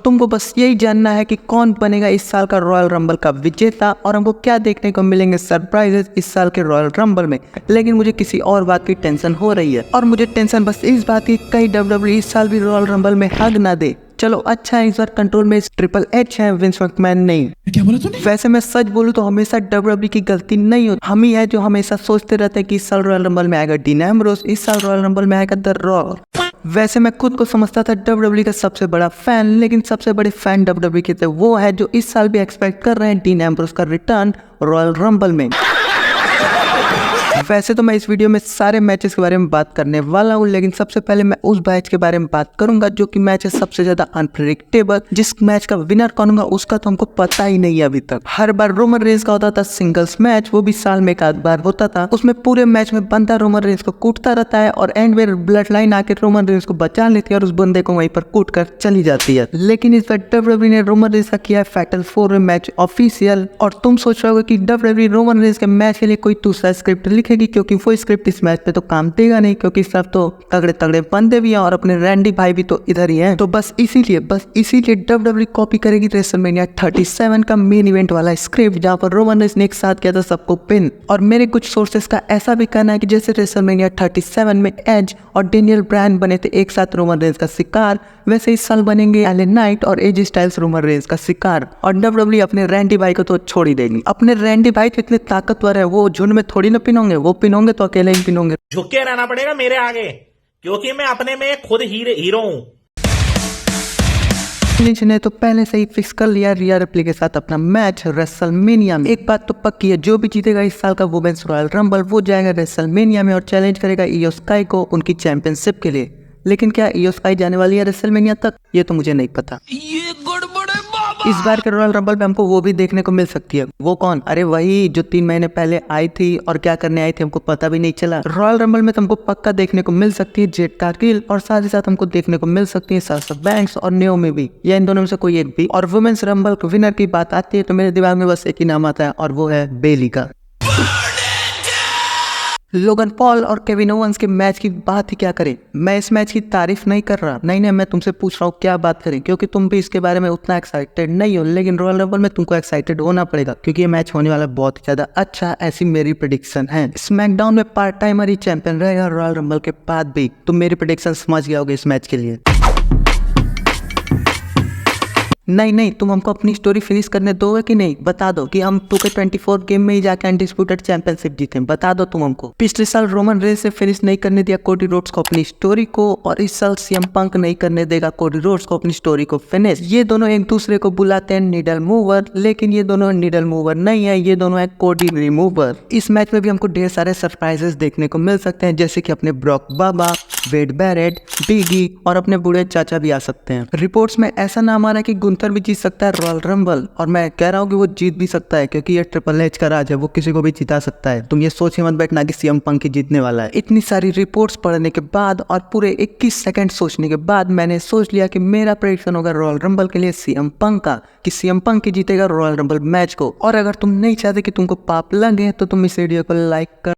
तुमको बस यही जानना है कि कौन बनेगा इस साल का रॉयल रंबल का विजेता और हमको क्या देखने को मिलेंगे सरप्राइजेस इस साल के रॉयल रंबल में। लेकिन मुझे किसी और बात की टेंशन हो रही है, और मुझे टेंशन बस इस बात की कहीं WWE इस साल भी रॉयल रंबल में हग ना दे। चलो अच्छा है, इस बार कंट्रोल में ट्रिपल एच है, विंस मैकमैन नहीं। क्या बोला तूने? वैसे मैं सच बोलूं तो हमेशा WWE की गलती नहीं होती, हम ही है जो हमेशा सोचते रहते हैं कि इस साल रॉयल रंबल में आएगा डीन एम्ब्रोस, इस साल रॉयल रंबल में आएगा द रॉक। वैसे मैं खुद को समझता था WWE का सबसे बड़ा फैन, लेकिन सबसे बड़े फैन WWE के थे वो है जो इस साल भी एक्सपेक्ट कर रहे हैं डीन एम्ब्रोस का रिटर्न रॉयल रंबल में। वैसे तो मैं इस वीडियो में सारे मैचेस के बारे में बात करने वाला हूँ, लेकिन सबसे पहले मैं उस मैच के बारे में बात करूंगा जो कि मैच है सबसे ज्यादा अनप्रेडिक्टेबल। जिस मैच का विनर कौन होगा उसका तो हमको पता ही नहीं है अभी तक। हर बार रोमन रेंस का होता था सिंगल्स मैच, वो भी साल में एक आध बार होता था। उसमें पूरे मैच में बंदा रोमन रेंस को कूटता रहता है और एंड में ब्लड लाइन आके रोमन रेंस को बचा लेती है और उस बंदे को वहीं पर कूट कर चली जाती है। लेकिन इस बार WWE ने रोमन रेंस का किया है फैटल 4 में मैच ऑफिशियल, और तुम सोच रहे हो कि WWE रोमन रेंस के मैच के लिए कोई दूसरा स्क्रिप्ट लिखेगी, क्योंकि वो स्क्रिप्ट इस मैच पे तो काम देगा नहीं, क्योंकि सब तो तगड़े तगड़े बंदे भी हैं और अपने रैंडी भाई भी तो इधर ही हैं। तो बस इसीलिए WWE कॉपी करेगी रेसलमेनिया 37 का मेन इवेंट वाला स्क्रिप्ट, जहां पर रोमन रेंस ने एक साथ किया था सबको पिन। और मेरे कुछ सोर्सेस का ऐसा भी कहना है कि जैसे रेसलमेनिया 37 में एज और डेनियल ब्रायन बने थे एक साथ रोमन रेंस का शिकार, वैसे इस साल बनेंगे एले नाइट और एजी स्टाइल्स रोमन रेंस का शिकार। और WWE अपने रैंडी भाई को तो छोड़ ही देगी। अपने रैंडी भाई तो इतने ताकतवर है, वो झुंड में थोड़ी ना पिनोंगे, वो पिनोंगे तो अकेले ही पिनोंगे। झुक के रहना पड़ेगा मेरे आगे, क्योंकि मैं अपने में खुद हीरो हूँ। लिंच ने तो पहले से ही फिक्स कर लिया रिया रिप्ली के साथ अपना मैच रेसलमेनिया में। एक बात तो पक्की है, जो भी जीतेगा इस साल का वुमेन्स रॉयल रंबल वो जाएगा रेसलमेनिया में और चैलेंज करेगा इयो स्काई को उनकी चैंपियनशिप के लिए। लेकिन क्या इयो स्काई जाने वाली है रेसलमेनिया तक, ये तो मुझे नहीं पता। ये गड़बड़ है बाबा। इस बार के रॉयल रंबल में हमको वो भी देखने को मिल सकती है। वो कौन? अरे वही जो 3 महीने पहले आई थी और क्या करने आई थी हमको पता भी नहीं चला। रॉयल रंबल में तो हमको पक्का देखने को मिल सकती है जेड कारगिल, और साथ ही साथ हमको देखने को मिल सकती है साशा बैंक्स और नेओमी भी, या इन दोनों में से कोई एक भी। और वुमेन्स रंबल विनर की बात आती है तो मेरे दिमाग में बस एक ही नाम आता है और वो है बेली का। लोगन पॉल और केविन ओवेंस के मैच की बात ही क्या करें। मैं इस मैच की तारीफ नहीं कर रहा, नहीं, मैं तुमसे पूछ रहा हूँ क्या बात करें, क्योंकि तुम भी इसके बारे में उतना एक्साइटेड नहीं हो। लेकिन रॉयल रंबल में तुमको एक्साइटेड होना पड़ेगा, क्योंकि ये मैच होने वाला बहुत ही ज्यादा अच्छा, ऐसी मेरी प्रेडिक्शन है। स्मैकडाउन में पार्ट टाइमर ही चैंपियन रहेगा रॉयल रंबल के बाद भी। तुम मेरी प्रेडिक्शन समझ गए होगे इस मैच के लिए। नहीं, तुम हमको अपनी स्टोरी फिनिश करने दोगे कि नहीं? बता दो कि हम 2K24 गेम में ही जाके अनडिस्प्यूटेड चैंपियनशिप जीते। बता दो तुम हमको। पिछले साल रोमन रेंस से फिनिश नहीं करने दिया कोडी रोड्स को अपनी स्टोरी को, और इस साल सीएम पंक नहीं करने देगा कोडी रोड्स को अपनी स्टोरी को फिनिश। ये दोनों एक दूसरे को बुलाते हैं नीडल मूवर, लेकिन ये दोनों नीडल मूवर नहीं है, ये दोनों है कोडी रिमूवर। इस मैच में भी हमको ढेर सारे सरप्राइजेस देखने को मिल सकते हैं, जैसे कि अपने ब्रॉक बाबा, वेड बैरेट, बिगी और अपने बूढ़े चाचा भी आ सकते हैं। रिपोर्ट्स में ऐसा नाम आ रहा है कि गुंथर भी जीत सकता है रॉयल रंबल, और मैं कह रहा हूँ कि वो जीत भी सकता है, क्योंकि ये ट्रिपल एच का राज है, वो किसी को भी जिता सकता है। तुम ये सोच के मत बैठना कि सीएम पंक ही जीतने वाला है। इतनी सारी रिपोर्ट्स पढ़ने के बाद और पूरे 21 सेकंड सोचने के बाद मैंने सोच लिया कि मेरा प्रेडिक्शन होगा रॉयल रंबल के लिए सीएम पंक का, कि सीएम पंक ही जीतेगा रॉयल रंबल मैच को। और अगर तुम नहीं चाहते कि तुमको पाप लगे तो तुम इस वीडियो को लाइक कर